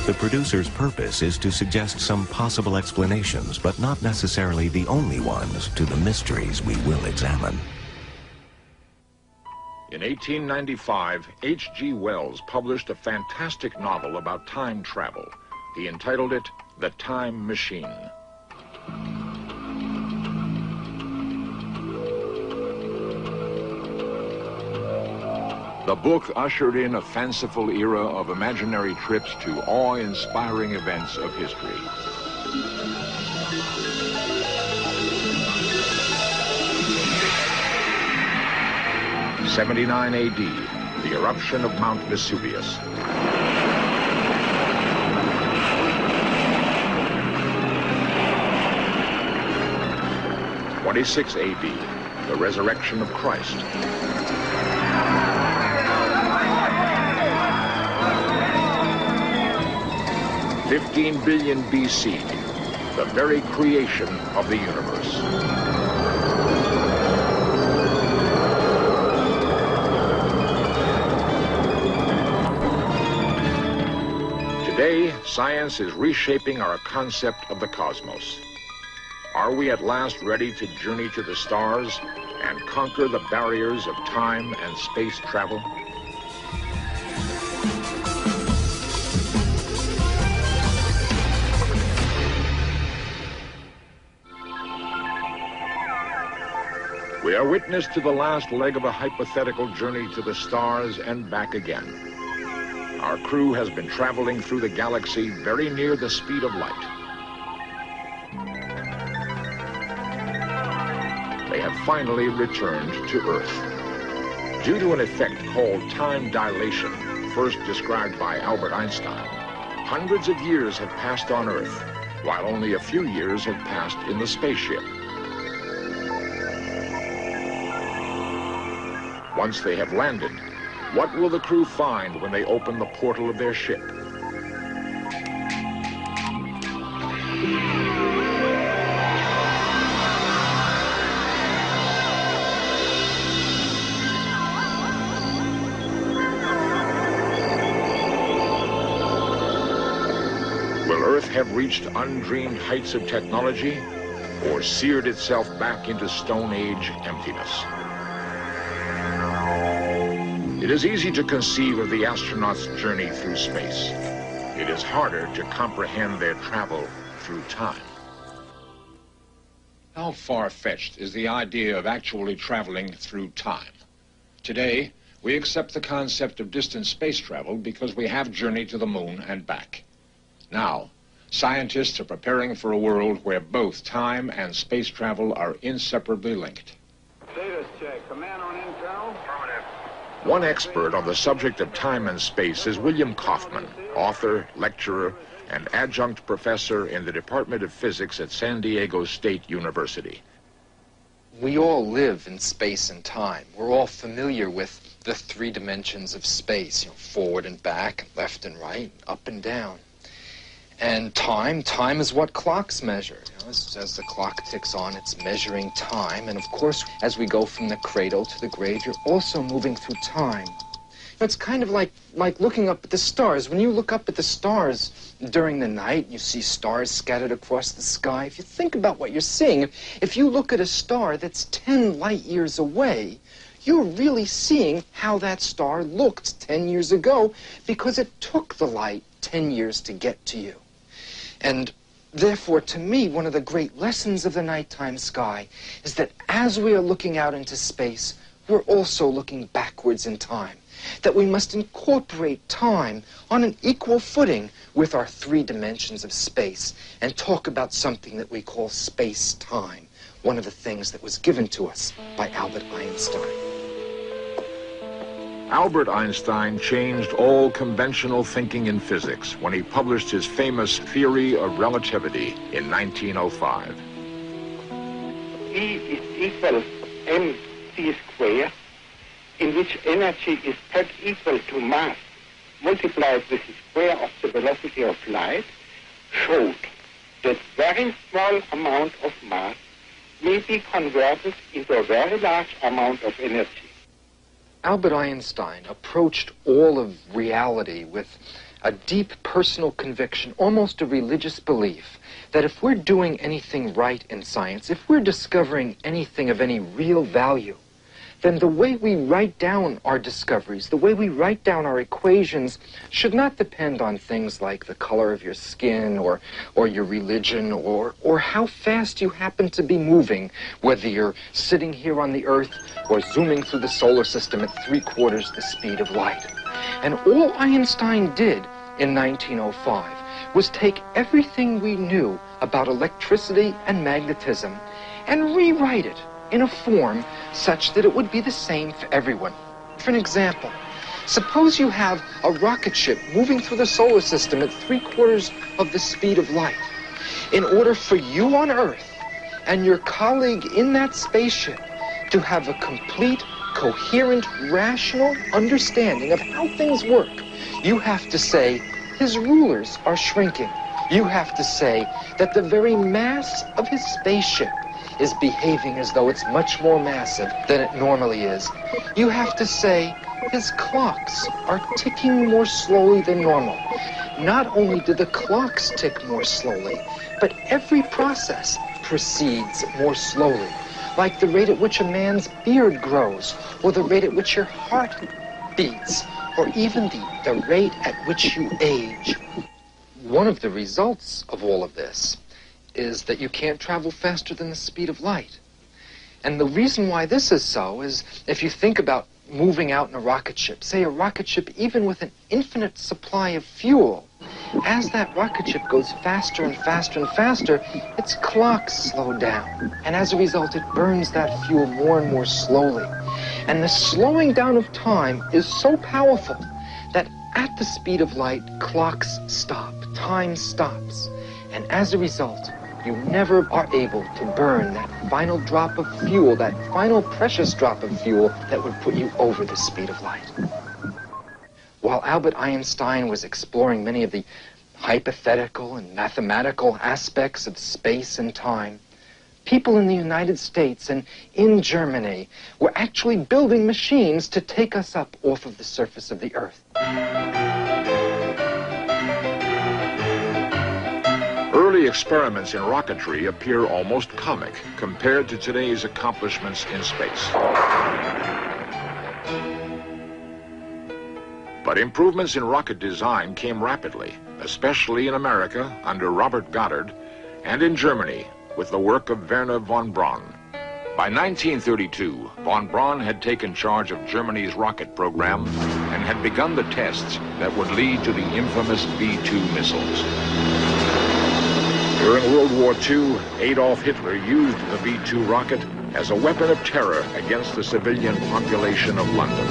The producer's purpose is to suggest some possible explanations, but not necessarily the only ones, to the mysteries we will examine. In 1895, H.G. Wells published a fantastic novel about time travel. He entitled it The Time Machine. The book ushered in a fanciful era of imaginary trips to awe-inspiring events of history. '79 A.D., the eruption of Mount Vesuvius. '26 A.D., the resurrection of Christ. 15 billion B.C., the very creation of the universe. Today, science is reshaping our concept of the cosmos. Are we at last ready to journey to the stars and conquer the barriers of time and space travel? We are witness to the last leg of a hypothetical journey to the stars and back again. Our crew has been traveling through the galaxy very near the speed of light. They have finally returned to Earth. Due to an effect called time dilation, first described by Albert Einstein, hundreds of years have passed on Earth, while only a few years have passed in the spaceship. Once they have landed, what will the crew find when they open the portal of their ship? Will Earth have reached undreamed heights of technology, or seared itself back into Stone Age emptiness? It is easy to conceive of the astronauts' journey through space. It is harder to comprehend their travel through time. How far-fetched is the idea of actually traveling through time? Today, we accept the concept of distant space travel because we have journeyed to the moon and back. Now, scientists are preparing for a world where both time and space travel are inseparably linked. Status check. Command on internal. Affirmative. One expert on the subject of time and space is William Kaufman, author, lecturer, and adjunct professor in the Department of Physics at San Diego State University. We all live in space and time. We're all familiar with the three dimensions of space, forward and back, left and right, up and down. And time is what clocks measure. As the clock ticks on, it's measuring time. And of course, as we go from the cradle to the grave, you're also moving through time. It's kind of like looking up at the stars. When you look up at the stars during the night, you see stars scattered across the sky. If you think about what you're seeing, if you look at a star that's 10 light years away, you're really seeing how that star looked 10 years ago because it took the light 10 years to get to you. And therefore, to me, one of the great lessons of the nighttime sky is that as we are looking out into space, we're also looking backwards in time. That we must incorporate time on an equal footing with our three dimensions of space and talk about something that we call space-time, one of the things that was given to us by Albert Einstein. Albert Einstein changed all conventional thinking in physics when he published his famous theory of relativity in 1905. E is equal mc squared, in which energy is peg equal to mass multiplied with the square of the velocity of light, showed that very small amount of mass may be converted into a very large amount of energy. Albert Einstein approached all of reality with a deep personal conviction, almost a religious belief, that if we're doing anything right in science, if we're discovering anything of any real value, then the way we write down our discoveries, the way we write down our equations, should not depend on things like the color of your skin or your religion or how fast you happen to be moving, whether you're sitting here on the Earth or zooming through the solar system at 3/4 the speed of light. And all Einstein did in 1905 was take everything we knew about electricity and magnetism and rewrite it in a form such that it would be the same for everyone. For an example, suppose you have a rocket ship moving through the solar system at 3/4 of the speed of light. In order for you on Earth and your colleague in that spaceship to have a complete, coherent, rational understanding of how things work, you have to say his rulers are shrinking. You have to say that the very mass of his spaceship is behaving as though it's much more massive than it normally is. You have to say his clocks are ticking more slowly than normal. Not only do the clocks tick more slowly, but every process proceeds more slowly, like the rate at which a man's beard grows, or the rate at which your heart beats, or even the rate at which you age. One of the results of all of this is that you can't travel faster than the speed of light. And the reason why this is so is if you think about moving out in a rocket ship, say a rocket ship even with an infinite supply of fuel, as that rocket ship goes faster and faster and faster, its clocks slow down. And as a result, it burns that fuel more and more slowly. And the slowing down of time is so powerful that at the speed of light, clocks stop, time stops. And as a result, you never are able to burn that final drop of fuel, that final precious drop of fuel that would put you over the speed of light. While Albert Einstein was exploring many of the hypothetical and mathematical aspects of space and time, people in the United States and in Germany were actually building machines to take us up off of the surface of the Earth. Early experiments in rocketry appear almost comic compared to today's accomplishments in space. But improvements in rocket design came rapidly, especially in America under Robert Goddard, and in Germany with the work of Wernher von Braun. By 1932, von Braun had taken charge of Germany's rocket program and had begun the tests that would lead to the infamous V-2 missiles. During World War II, Adolf Hitler used the V-2 rocket as a weapon of terror against the civilian population of London.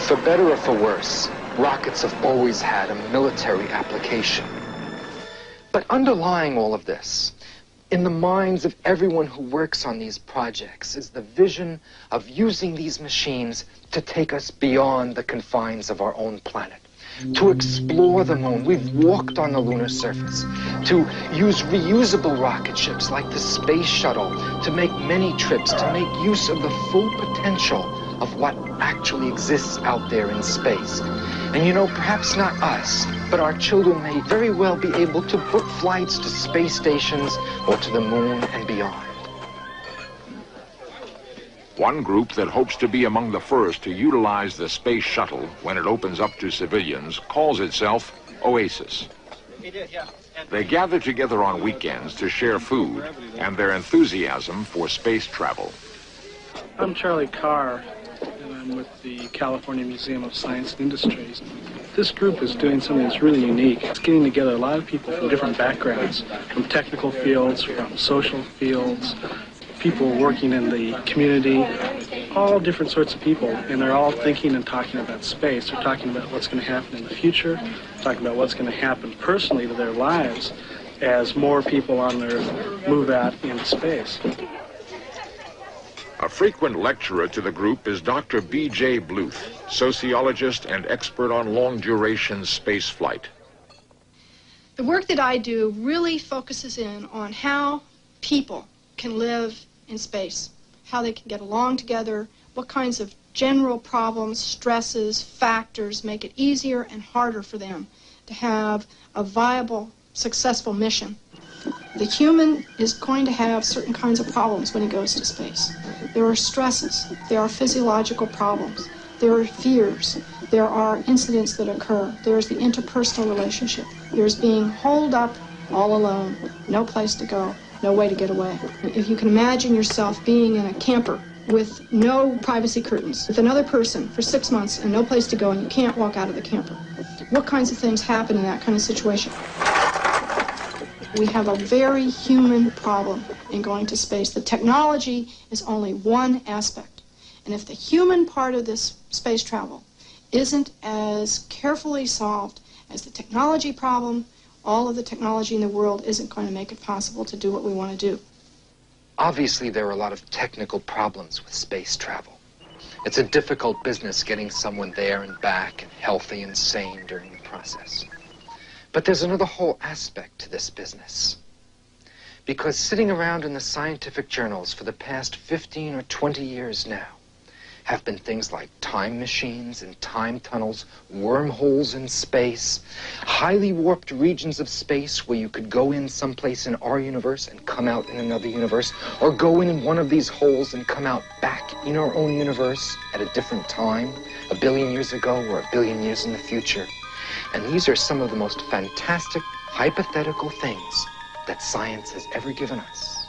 For better or for worse, rockets have always had a military application. But underlying all of this, in the minds of everyone who works on these projects, is the vision of using these machines to take us beyond the confines of our own planet, to explore the moon. We've walked on the lunar surface, to use reusable rocket ships like the space shuttle, to make many trips, to make use of the full potential of what actually exists out there in space. And you know, perhaps not us, but our children may very well be able to book flights to space stations or to the moon and beyond. One group that hopes to be among the first to utilize the space shuttle when it opens up to civilians calls itself Oasis. They gather together on weekends to share food and their enthusiasm for space travel. I'm Charlie Carr, and I'm with the California Museum of Science and Industries. This group is doing something that's really unique. It's getting together a lot of people from different backgrounds, from technical fields, from social fields, people working in the community, all different sorts of people, and they're all thinking and talking about space. They're talking about what's going to happen in the future, talking about what's going to happen personally to their lives as more people on Earth move out into space. A frequent lecturer to the group is Dr. B.J. Bluth, sociologist and expert on long-duration space flight. The work that I do really focuses in on how people can live in space, how they can get along together, what kinds of general problems, stresses, factors make it easier and harder for them to have a viable, successful mission. The human is going to have certain kinds of problems when he goes to space. There are stresses, there are physiological problems, there are fears, there are incidents that occur, there's the interpersonal relationship, there's being holed up all alone, no place to go, no way to get away. If you can imagine yourself being in a camper with no privacy curtains, with another person for 6 months and no place to go and you can't walk out of the camper, what kinds of things happen in that kind of situation? We have a very human problem in going to space. The technology is only one aspect. And if the human part of this space travel isn't as carefully solved as the technology problem, all of the technology in the world isn't going to make it possible to do what we want to do. Obviously, there are a lot of technical problems with space travel. It's a difficult business getting someone there and back and healthy and sane during the process. But there's another whole aspect to this business. Because sitting around in the scientific journals for the past 15 or 20 years now have been things like time machines and time tunnels, wormholes in space, highly warped regions of space where you could go in someplace in our universe and come out in another universe, or go in one of these holes and come out back in our own universe at a different time, 1 billion years ago or 1 billion years in the future. And these are some of the most fantastic, hypothetical things that science has ever given us.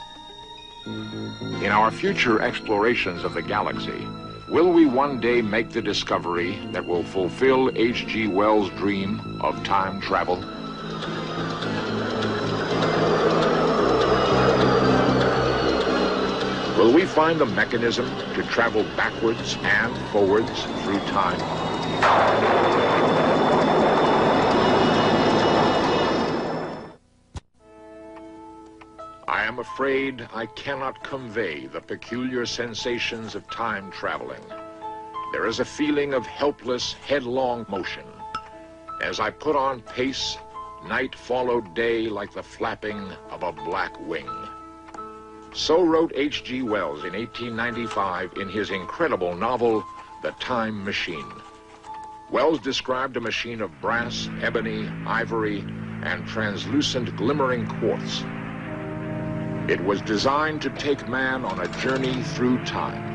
In our future explorations of the galaxy, will we one day make the discovery that will fulfill H.G. Wells' dream of time travel? Will we find the mechanism to travel backwards and forwards through time? I am afraid I cannot convey the peculiar sensations of time traveling. There is a feeling of helpless, headlong motion. As I put on pace, night followed day like the flapping of a black wing. So wrote H.G. Wells in 1895 in his incredible novel, The Time Machine. Wells described a machine of brass, ebony, ivory, and translucent glimmering quartz. It was designed to take man on a journey through time.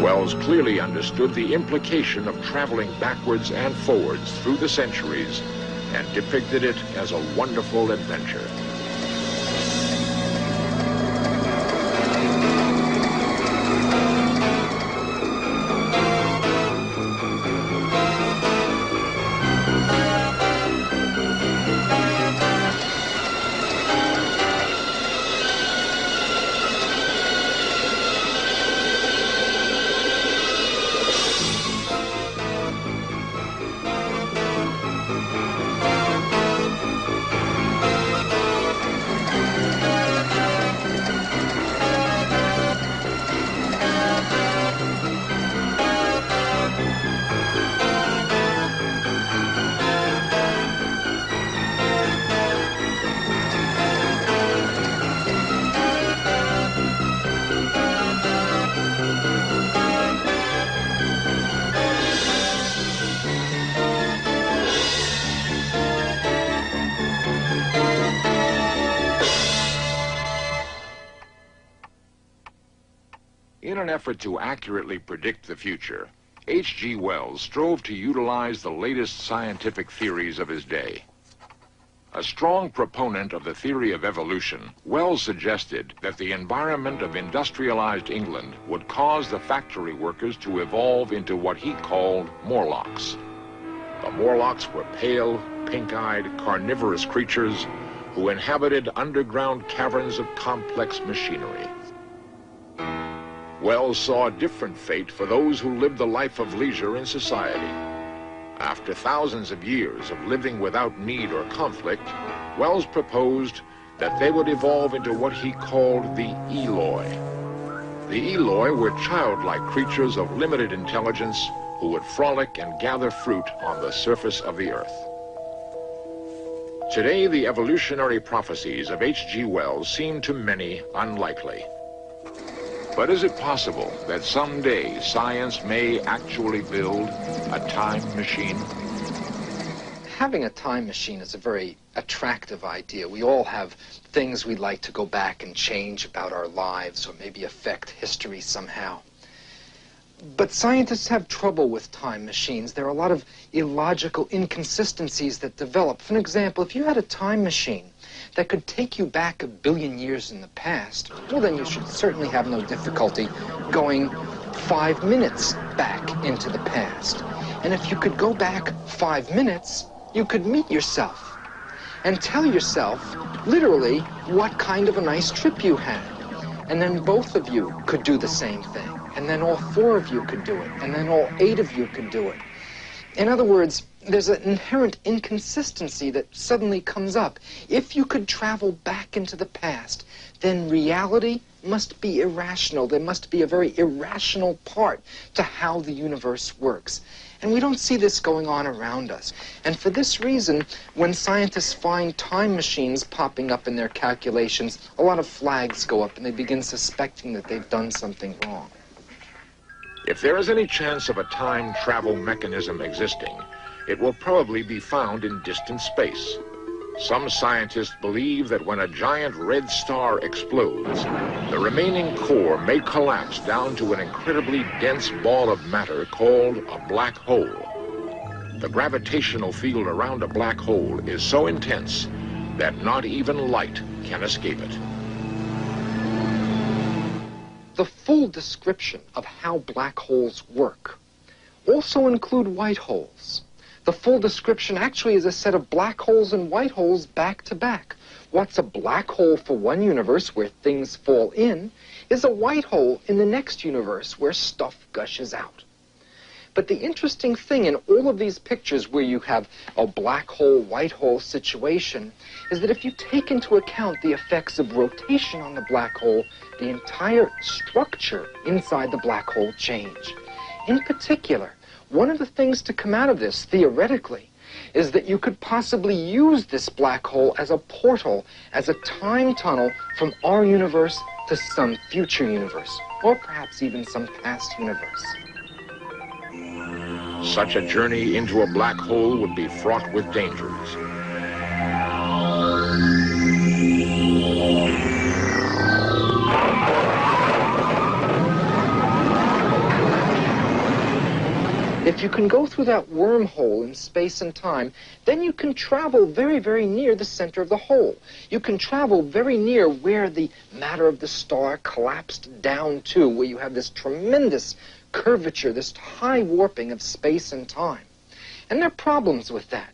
Wells clearly understood the implication of traveling backwards and forwards through the centuries and depicted it as a wonderful adventure. In an effort to accurately predict the future, H.G. Wells strove to utilize the latest scientific theories of his day. A strong proponent of the theory of evolution, Wells suggested that the environment of industrialized England would cause the factory workers to evolve into what he called Morlocks. The Morlocks were pale, pink-eyed, carnivorous creatures who inhabited underground caverns of complex machinery. Wells saw a different fate for those who lived the life of leisure in society. After thousands of years of living without need or conflict, Wells proposed that they would evolve into what he called the Eloi. The Eloi were childlike creatures of limited intelligence who would frolic and gather fruit on the surface of the earth. Today, the evolutionary prophecies of H.G. Wells seem to many unlikely. But is it possible that someday science may actually build a time machine? Having a time machine is a very attractive idea. We all have things we'd like to go back and change about our lives or maybe affect history somehow. But scientists have trouble with time machines. There are a lot of illogical inconsistencies that develop. For example, if you had a time machine that could take you back 1 billion years in the past, well, then you should certainly have no difficulty going 5 minutes back into the past. And if you could go back 5 minutes, you could meet yourself and tell yourself, literally, what kind of a nice trip you had. And then both of you could do the same thing. And then all 4 of you could do it. And then all 8 of you could do it. In other words, there's an inherent inconsistency that suddenly comes up. If you could travel back into the past, then reality must be irrational. There must be a very irrational part to how the universe works. And we don't see this going on around us. And for this reason, when scientists find time machines popping up in their calculations, a lot of flags go up and they begin suspecting that they've done something wrong. If there is any chance of a time travel mechanism existing, it will probably be found in distant space. Some scientists believe that when a giant red star explodes, the remaining core may collapse down to an incredibly dense ball of matter called a black hole. The gravitational field around a black hole is so intense that not even light can escape it. The full description of how black holes work also include white holes. The full description actually is a set of black holes and white holes back to back. What's a black hole for one universe where things fall in is a white hole in the next universe where stuff gushes out. But the interesting thing in all of these pictures where you have a black hole, white hole situation is that if you take into account the effects of rotation on the black hole, the entire structure inside the black hole change. In particular, one of the things to come out of this, theoretically, is that you could possibly use this black hole as a portal, as a time tunnel from our universe to some future universe, or perhaps even some past universe. Such a journey into a black hole would be fraught with dangers. If you can go through that wormhole in space and time, then you can travel very, very near the center of the hole. You can travel very near where the matter of the star collapsed down to, where you have this tremendous curvature, this high warping of space and time. And there are problems with that.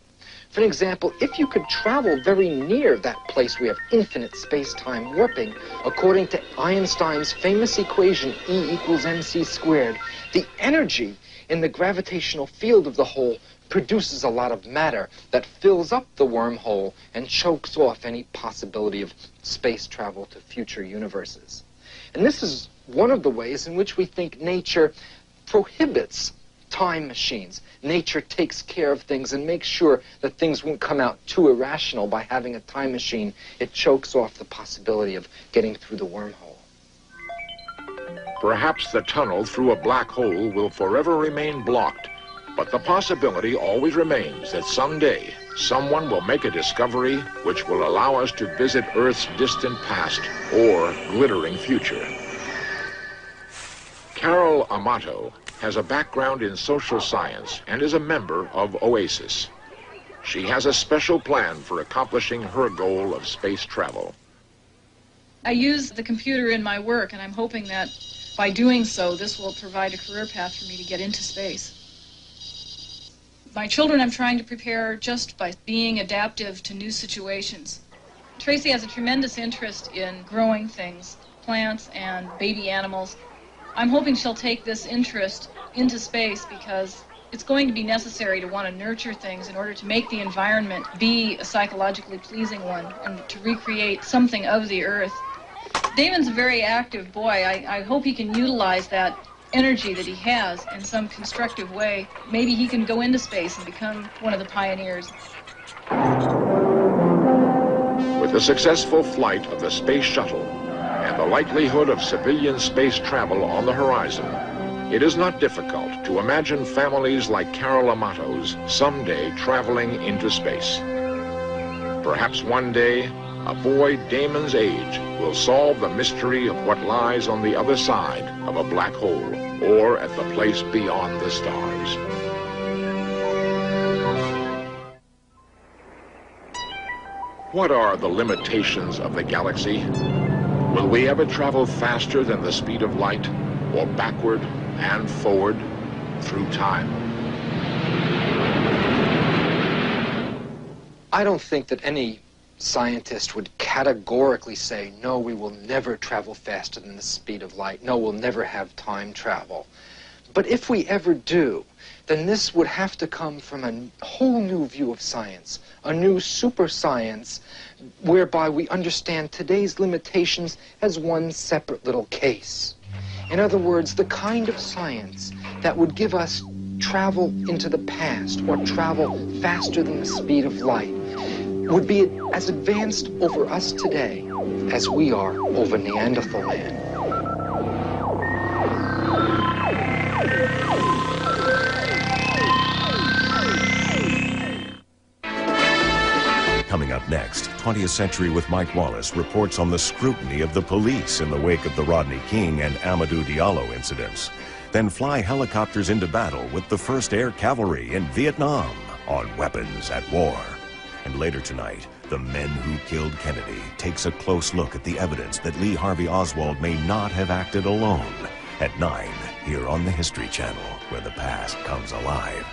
For example, if you could travel very near that place where you have infinite space-time warping, according to Einstein's famous equation E equals mc squared, the energy in the gravitational field of the hole produces a lot of matter that fills up the wormhole and chokes off any possibility of space travel to future universes. And this is one of the ways in which we think nature prohibits time machines. Nature takes care of things and makes sure that things won't come out too irrational by having a time machine. It chokes off the possibility of getting through the wormhole. Perhaps the tunnel through a black hole will forever remain blocked, but the possibility always remains that someday someone will make a discovery which will allow us to visit Earth's distant past or glittering future. Carol Amato has a background in social science and is a member of OASIS. She has a special plan for accomplishing her goal of space travel. I use the computer in my work, and I'm hoping that by doing so, this will provide a career path for me to get into space. My children I'm trying to prepare just by being adaptive to new situations. Tracy has a tremendous interest in growing things, plants and baby animals. I'm hoping she'll take this interest into space because it's going to be necessary to want to nurture things in order to make the environment be a psychologically pleasing one and to recreate something of the Earth. Damon's a very active boy. I hope he can utilize that energy that he has in some constructive way. Maybe he can go into space and become one of the pioneers. With the successful flight of the space shuttle and the likelihood of civilian space travel on the horizon, it is not difficult to imagine families like Carol Amato's someday traveling into space. Perhaps one day, a boy Damon's age will solve the mystery of what lies on the other side of a black hole or at the place beyond the stars. What are the limitations of the galaxy? Will we ever travel faster than the speed of light, or backward and forward through time? I don't think that any scientist would categorically say, no, we will never travel faster than the speed of light. No, we'll never have time travel. But if we ever do, then this would have to come from a whole new view of science, a new super science, whereby we understand today's limitations as one separate little case. In other words, the kind of science that would give us travel into the past or travel faster than the speed of light would be as advanced over us today as we are over Neanderthal man. Coming up next, 20th Century with Mike Wallace reports on the scrutiny of the police in the wake of the Rodney King and Amadou Diallo incidents. Then fly helicopters into battle with the 1st Air Cavalry in Vietnam on weapons at war. And later tonight, The Men Who Killed Kennedy takes a close look at the evidence that Lee Harvey Oswald may not have acted alone. At 9, here on the History Channel, where the past comes alive.